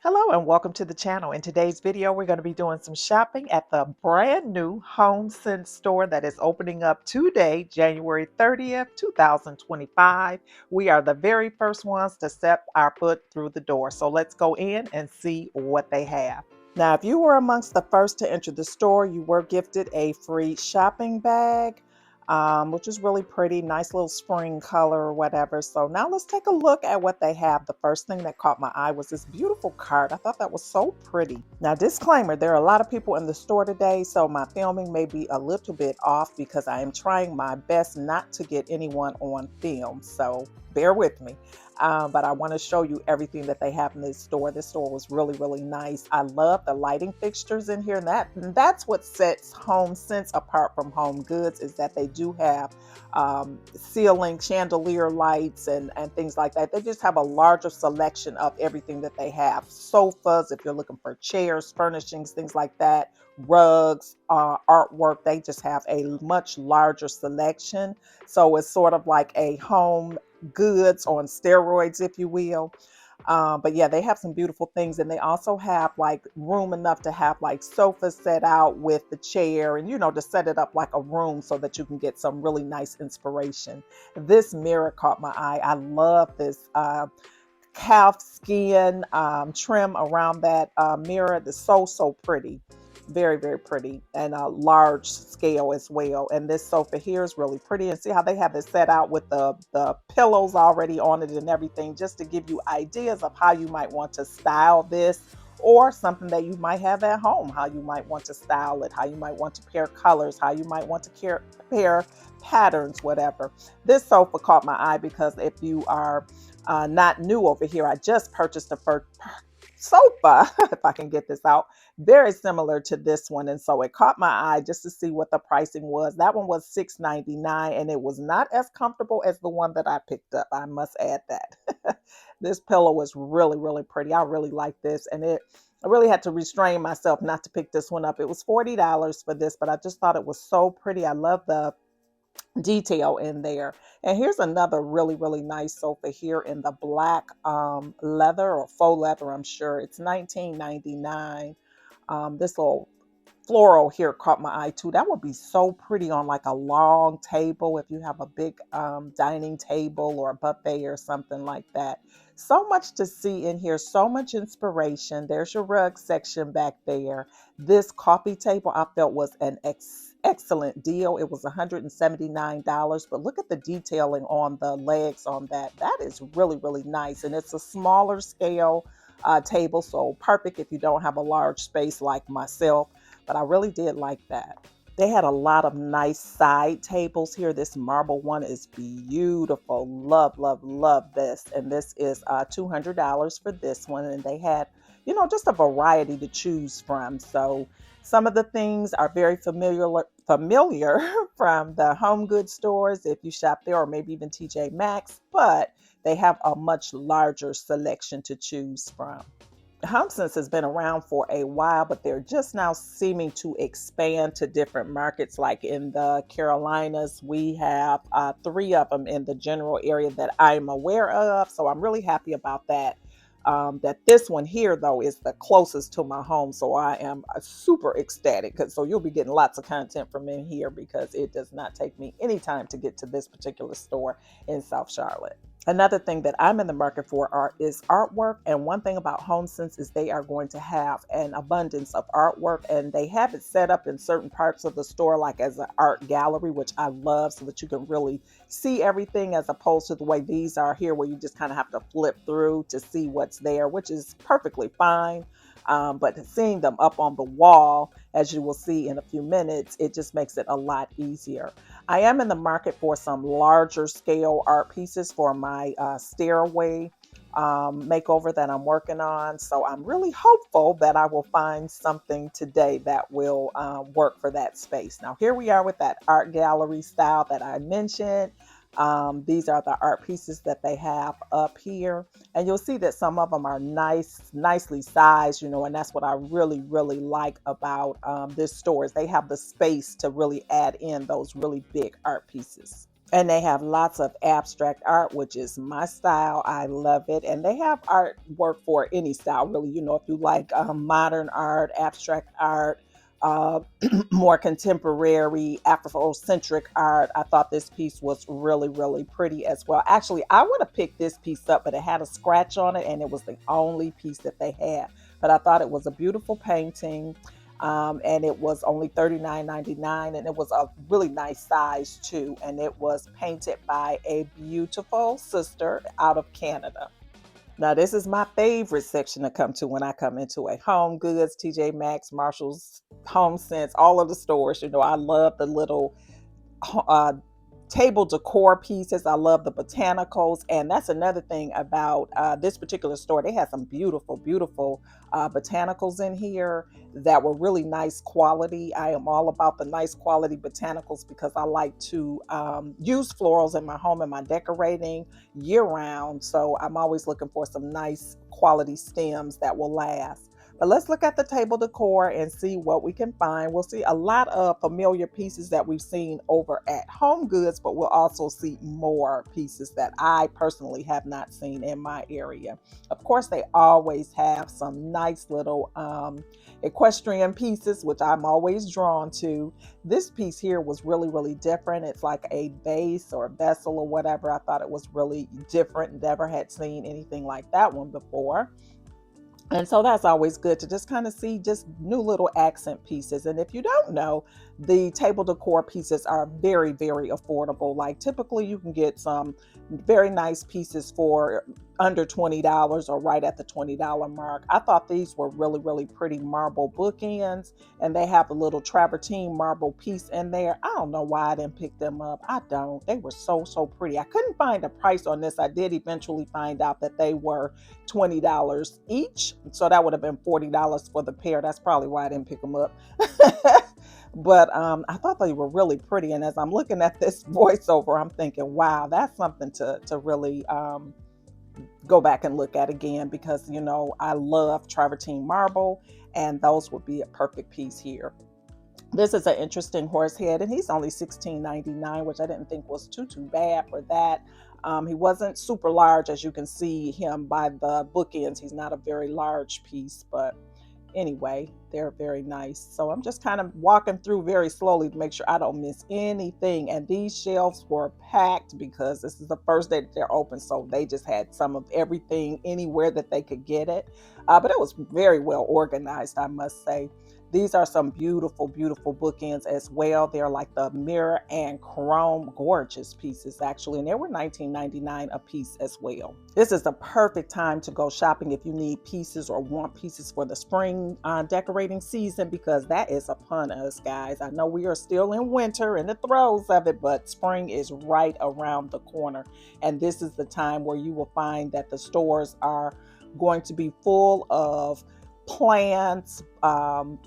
Hello and welcome to the channel. In today's video, we're going to be doing some shopping at the brand new HomeSense store that is opening up today, January 30th, 2025. We are the very first ones to step our foot through the door. So let's go in and see what they have. Now, if you were amongst the first to enter the store, you were gifted a free shopping bag, which is really pretty, nice little spring color or whatever. So now let's take a look at what they have. The first thing that caught my eye was this beautiful card. I thought that was so pretty. Now, disclaimer, there are a lot of people in the store today, so my filming may be a little bit off because I am trying my best not to get anyone on film. So bear with me. But I want to show you everything that they have in this store. This store was really, really nice. I love the lighting fixtures in here, and that's what sets HomeSense apart from Home Goods, is that they do have ceiling chandelier lights and things like that. They just have a larger selection of everything that they have. Sofas, if you're looking for chairs, furnishings, things like that, rugs, artwork. They just have a much larger selection. So it's sort of like a home goods on steroids, if you will. But yeah, they have some beautiful things, and they also have like room enough to have like sofas set out with the chair, and to set it up like a room so that you can get some really nice inspiration. This mirror caught my eye. I love this calf skin trim around that mirror. It's so pretty. Very, very pretty, and a large scale as well. And this sofa here is really pretty. And see how they have it set out with the pillows already on it and everything, just to give you ideas of how you might want to style this, or something that you might have at home, how you might want to style it, how you might want to pair colors, how you might want to pair patterns, whatever. This sofa caught my eye because if you are not new over here, I just purchased the first sofa, if I can get this out, very similar to this one. And so it caught my eye just to see what the pricing was. That one was $6.99, and it was not as comfortable as the one that I picked up. I must add that. This pillow was really, really pretty. I really like this. And I really had to restrain myself not to pick this one up. It was $40 for this, but I just thought it was so pretty. I love the detail in there. And here's another really, really nice sofa here in the black leather, or faux leather, I'm sure. It's $19.99. This little floral here caught my eye too. That would be so pretty on like a long table if you have a big dining table or a buffet or something like that. So much to see in here, so much inspiration. There's your rug section back there. This coffee table I felt was an excellent deal. It was $179, but look at the detailing on the legs on that. That is really, really nice. And it's a smaller scale table, so perfect if you don't have a large space like myself. But I really did like that. They had a lot of nice side tables here. This marble one is beautiful. Love, love, love this. And this is $200 for this one. And they had, just a variety to choose from. So some of the things are very familiar from the home goods stores if you shop there, or maybe even TJ Maxx, but they have a much larger selection to choose from. HomeSense has been around for a while, but they're just now seeming to expand to different markets. Like in the Carolinas, we have 3 of them in the general area that I'm aware of. So I'm really happy about that. That this one here, though, is the closest to my home. So I am super ecstatic. So you'll be getting lots of content from in here because it does not take me any time to get to this particular store in South Charlotte. Another thing that I'm in the market for is artwork. And one thing about HomeSense is they are going to have an abundance of artwork, and they have it set up in certain parts of the store, like as an art gallery, which I love, so that you can really see everything, as opposed to the way these are here, where you just kind of have to flip through to see what's there, which is perfectly fine. But seeing them up on the wall, as you will see in a few minutes, it just makes it a lot easier. I am in the market for some larger scale art pieces for my stairway makeover that I'm working on. So I'm really hopeful that I will find something today that will work for that space. Now, here we are with that art gallery style that I mentioned. These are the art pieces that they have up here. And you'll see that some of them are nicely sized, and that's what I really, really like about this store, is they have the space to really add in those really big art pieces. And they have lots of abstract art, which is my style. I love it. And they have artwork for any style, really. You know, if you like modern art, abstract art, uh, more contemporary, Afrocentric art, I thought this piece was really, really pretty as well. Actually, I would have picked this piece up, but it had a scratch on it, and it was the only piece that they had. But I thought it was a beautiful painting. And it was only $39.99, and it was a really nice size too. And it was painted by a beautiful sister out of Canada. Now, this is my favorite section to come to when I come into a Home Goods, TJ Maxx, Marshalls, HomeSense, all of the stores. You know, I love the little uh, table decor pieces. I love the botanicals. And that's another thing about this particular store. They had some beautiful, beautiful botanicals in here that were really nice quality. I am all about the nice quality botanicals because I like to use florals in my home and my decorating year round. So I'm always looking for some nice quality stems that will last. But let's look at the table decor and see what we can find. We'll see a lot of familiar pieces that we've seen over at Home Goods, but we'll also see more pieces that I personally have not seen in my area. Of course, they always have some nice little equestrian pieces, which I'm always drawn to. This piece here was really, really different. It's like a vase or a vessel or whatever. I thought it was really different. Never had seen anything like that one before. And so that's always good to just kind of see just new little accent pieces. And if you don't know, the table decor pieces are very, very affordable. Like typically you can get some very nice pieces for under $20 or right at the $20 mark. I thought these were really, really pretty marble bookends, and they have a little travertine marble piece in there. I don't know why I didn't pick them up. I don't. They were so, so pretty. I couldn't find a price on this. I did eventually find out that they were $20 each. So that would have been $40 for the pair. That's probably why I didn't pick them up. But I thought they were really pretty. And as I'm looking at this voiceover, I'm thinking, wow, that's something to really go back and look at again because, you know, I love travertine marble, and those would be a perfect piece here. This is an interesting horse head, and he's only $16.99, which I didn't think was too bad for that. He wasn't super large, as you can see him by the bookends. He's not a very large piece, but anyway, they're very nice. So I'm just kind of walking through very slowly to make sure I don't miss anything. And these shelves were packed because this is the first day that they're open. So they just had some of everything anywhere that they could get it. But it was very well organized, I must say. These are some beautiful, beautiful bookends as well. They're like the mirror and chrome gorgeous pieces, actually. And they were $19.99 a piece as well. This is the perfect time to go shopping if you need pieces or want pieces for the spring decorating season, because that is upon us, guys. I know we are still in winter in the throes of it, but spring is right around the corner. And this is the time where you will find that the stores are going to be full of plants,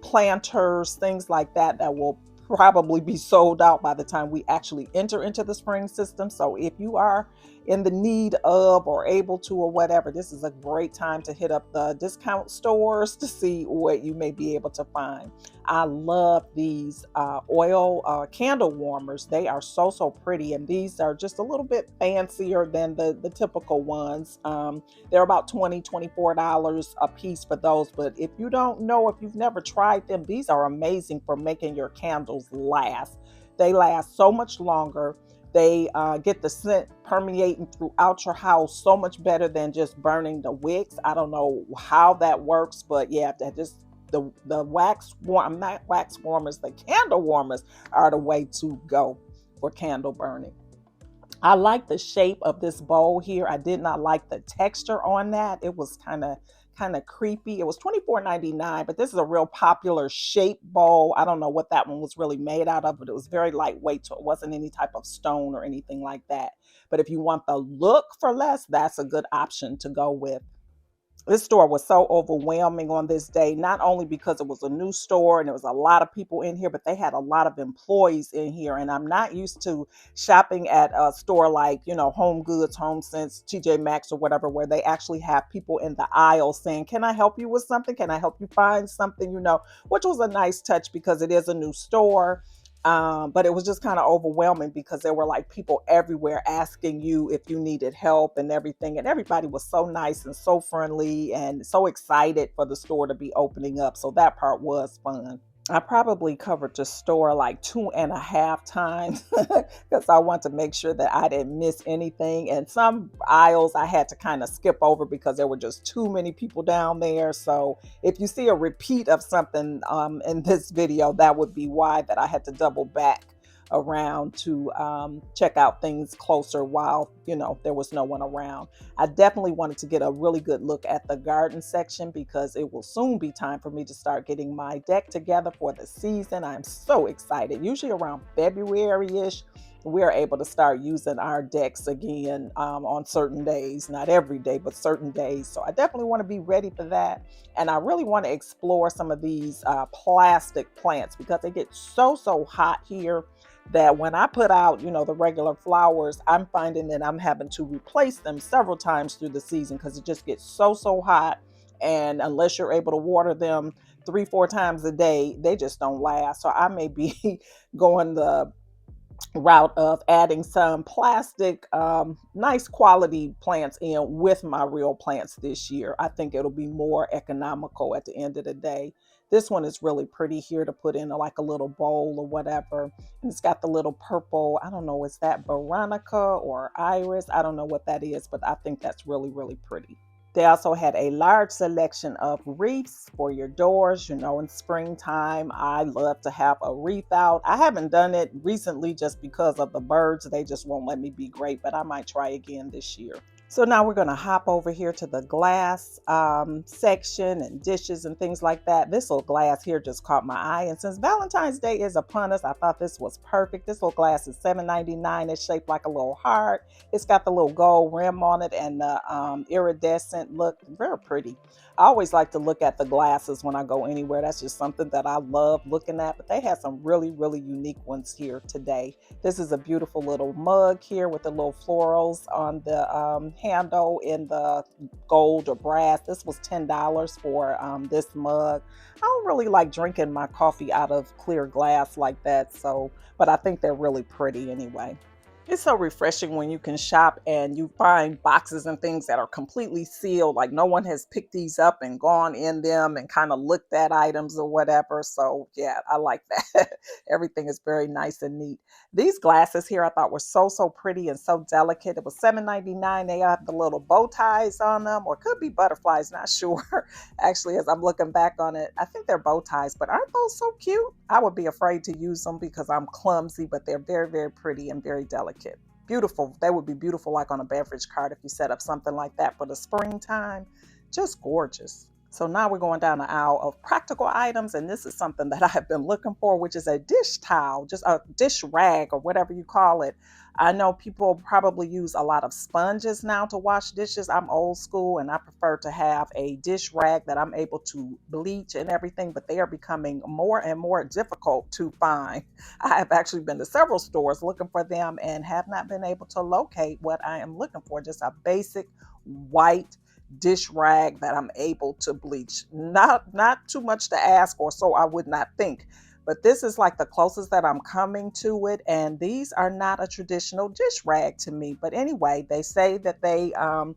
planters, things like that that will probably be sold out by the time we actually enter into the spring system. So if you are in the need of or able to or whatever, this is a great time to hit up the discount stores to see what you may be able to find. I love these oil candle warmers. They are so, so pretty, and these are just a little bit fancier than the typical ones. They're about $24 a piece for those, but if you don't know, if you've never tried them, these are amazing for making your candles last. They last so much longer. They get the scent permeating throughout your house so much better than just burning the wicks. I don't know how that works, but yeah, that just the not wax warmers, the candle warmers are the way to go for candle burning. I like the shape of this bowl here. I did not like the texture on that. It was kind of creepy. It was $24.99, but this is a real popular shape bowl. I don't know what that one was really made out of, but it was very lightweight, so it wasn't any type of stone or anything like that. But if you want the look for less, that's a good option to go with. This store was so overwhelming on this day, not only because it was a new store and there was a lot of people in here, but they had a lot of employees in here. And I'm not used to shopping at a store like, you know, Home Goods, HomeSense, TJ Maxx or whatever, where they actually have people in the aisle saying, can I help you with something? Can I help you find something? You know, which was a nice touch because it is a new store. But it was just kind of overwhelming because there were like people everywhere asking you if you needed help and everything. And everybody was so nice and so friendly and so excited for the store to be opening up. So that part was fun. I probably covered the store like 2.5 times because I want to make sure that I didn't miss anything. And some aisles I had to kind of skip over because there were just too many people down there. So if you see a repeat of something in this video, that would be why that I had to double back around to check out things closer while, there was no one around. I definitely wanted to get a really good look at the garden section because it will soon be time for me to start getting my deck together for the season. I'm so excited. Usually around February-ish, we're able to start using our decks again on certain days, not every day, but certain days. So I definitely want to be ready for that. And I really want to explore some of these plastic plants because they get so hot here that when I put out, the regular flowers, I'm finding that I'm having to replace them several times through the season because it just gets so hot. And unless you're able to water them 3-4 times a day, they just don't last. So I may be going the route of adding some plastic, nice quality plants in with my real plants this year. I think it'll be more economical at the end of the day. This one is really pretty here to put in like a little bowl or whatever. And it's got the little purple, I don't know, is that Veronica or Iris? I don't know what that is, but I think that's really pretty. They also had a large selection of wreaths for your doors. In springtime, I love to have a wreath out. I haven't done it recently just because of the birds. They just won't let me be great, but I might try again this year. So now we're going to hop over here to the glass section and dishes and things like that. This little glass here just caught my eye. And since Valentine's Day is upon us, I thought this was perfect. This little glass is $7.99. It's shaped like a little heart. It's got the little gold rim on it and the iridescent look. Very pretty. I always like to look at the glasses when I go anywhere. That's just something that I love looking at. But they had some really unique ones here today. This is a beautiful little mug here with the little florals on the handle in the gold or brass. This was $10 for this mug. I don't really like drinking my coffee out of clear glass like that, but I think they're really pretty anyway. It's so refreshing when you can shop and you find boxes and things that are completely sealed, like no one has picked these up and gone in them and kind of looked at items or whatever. So yeah, I like that. Everything is very nice and neat. These glasses here I thought were so pretty and so delicate. It was $7.99. They have the little bow ties on them, or could be butterflies, not sure. Actually, as I'm looking back on it, I think they're bow ties, but aren't those so cute? I would be afraid to use them because I'm clumsy, but they're very pretty and very delicate. Beautiful. They would be beautiful like on a beverage cart if you set up something like that for the springtime. Just gorgeous. So now we're going down the aisle of practical items, and this is something that I have been looking for, which is a dish towel, just a dish rag or whatever you call it. I know people probably use a lot of sponges now to wash dishes. I'm old school and I prefer to have a dish rag that I'm able to bleach and everything, but they are becoming more and more difficult to find. I have actually been to several stores looking for them and have not been able to locate what I am looking for. Just a basic white dish rag that I'm able to bleach. Not too much to ask, or so I would not think. But this is like the closest that I'm coming to it. And these are not a traditional dish rag to me. But anyway, they say that they are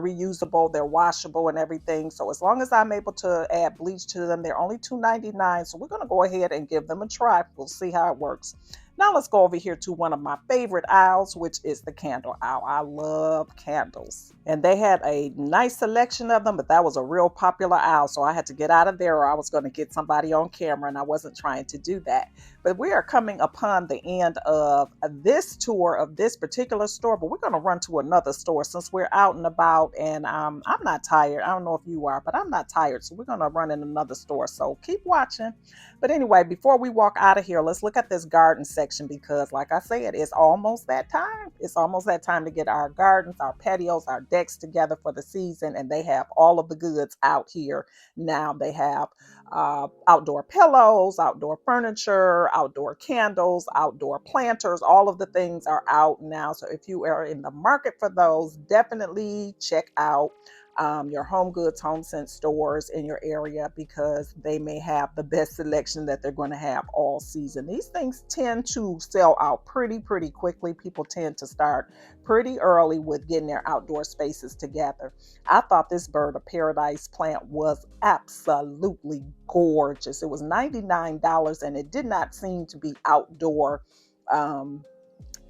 reusable, they're washable and everything. So as long as I'm able to add bleach to them, they're only $2.99. So we're going to go ahead and give them a try. We'll see how it works. Now let's go over here to one of my favorite aisles, which is the candle aisle. I love candles. And they had a nice selection of them, but that was a real popular aisle. So I had to get out of there or I was going to get somebody on camera, and I wasn't trying to do that. But we are coming upon the end of this tour of this particular store, but we're going to run to another store since we're out and about, and I'm not tired. I don't know if you are, but I'm not tired. So we're going to run in another store. So keep watching. But anyway, before we walk out of here, let's look at this garden section because like I said, it's almost that time. It's almost that time to get our gardens, our patios, our decks together for the season, and they have all of the goods out here now. They have outdoor pillows, outdoor furniture, outdoor candles, outdoor planters. All of the things are out now. So if you are in the market for those, definitely check out your Home Goods, HomeSense stores in your area, because they may have the best selection that they're going to have all season. These things tend to sell out pretty quickly. People tend to start pretty early with getting their outdoor spaces together. I thought this bird of paradise plant was absolutely gorgeous. It was $99 and it did not seem to be outdoor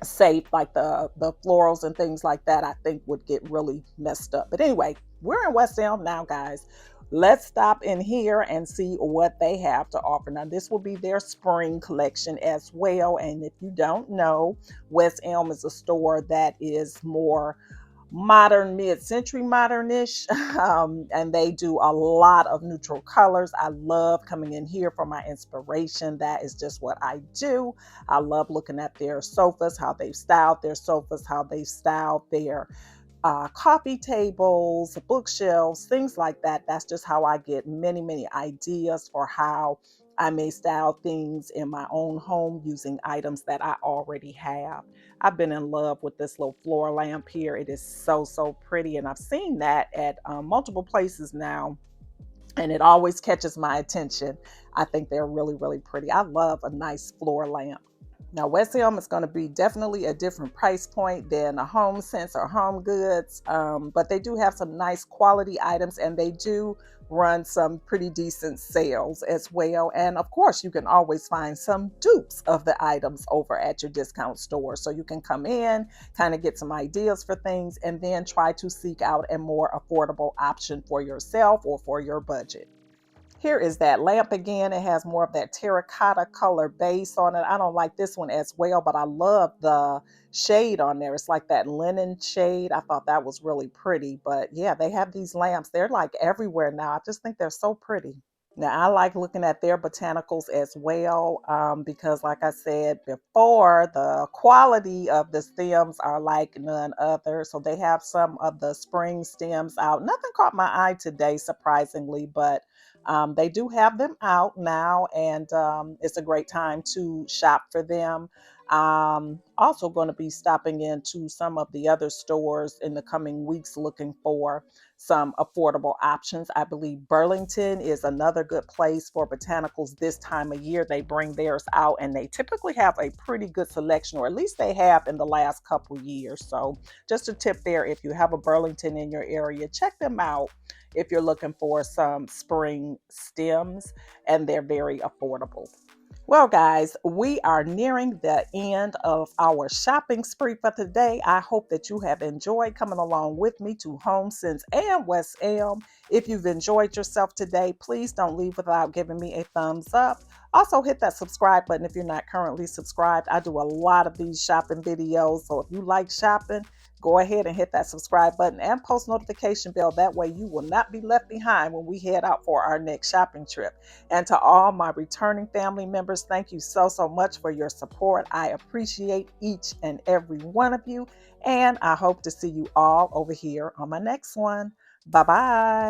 safe, like the florals and things like that I think would get really messed up. But anyway, we're in West Elm now, guys. Let's stop in here and see what they have to offer. Now, this will be their spring collection as well. And if you don't know, West Elm is a store that is more modern, mid-century modernish, and they do a lot of neutral colors. I love coming in here for my inspiration. That is just what I do. I love looking at their sofas, how they've styled their sofas, how they've styled their coffee tables, bookshelves, things like that. That's just how I get many ideas for how I may style things in my own home using items that I already have. I've been in love with this little floor lamp here. It is so pretty, and I've seen that at multiple places now, and it always catches my attention. I think they're really pretty. I love a nice floor lamp. Now, West Elm is going to be definitely a different price point than a HomeSense or Home Goods, but they do have some nice quality items, and they do run some pretty decent sales as well. And of course, you can always find some dupes of the items over at your discount store. So you can come in, kind of get some ideas for things, and then try to seek out a more affordable option for yourself or for your budget. Here is that lamp again. It has more of that terracotta color base on it. I don't like this one as well, but I love the shade on there. It's like that linen shade. I thought that was really pretty. But yeah, they have these lamps. They're like everywhere now. I just think they're so pretty. Now, I like looking at their botanicals as well, because, like I said before, the quality of the stems are like none other. So they have some of the spring stems out. Nothing caught my eye today, surprisingly, but they do have them out now, and it's a great time to shop for them. Also going to be stopping into some of the other stores in the coming weeks looking for some affordable options. I believe Burlington is another good place for botanicals this time of year. They bring theirs out and they typically have a pretty good selection, or at least they have in the last couple years. So just a tip there, if you have a Burlington in your area, check them out if you're looking for some spring stems, and they're very affordable. Well, guys, we are nearing the end of our shopping spree for today. I hope that you have enjoyed coming along with me to HomeSense and West Elm. If you've enjoyed yourself today, please don't leave without giving me a thumbs up. Also, hit that subscribe button if you're not currently subscribed. I do a lot of these shopping videos, so if you like shopping, go ahead and hit that subscribe button and post notification bell. That way you will not be left behind when we head out for our next shopping trip. And to all my returning family members, thank you so much for your support. I appreciate each and every one of you. And I hope to see you all over here on my next one. Bye-bye.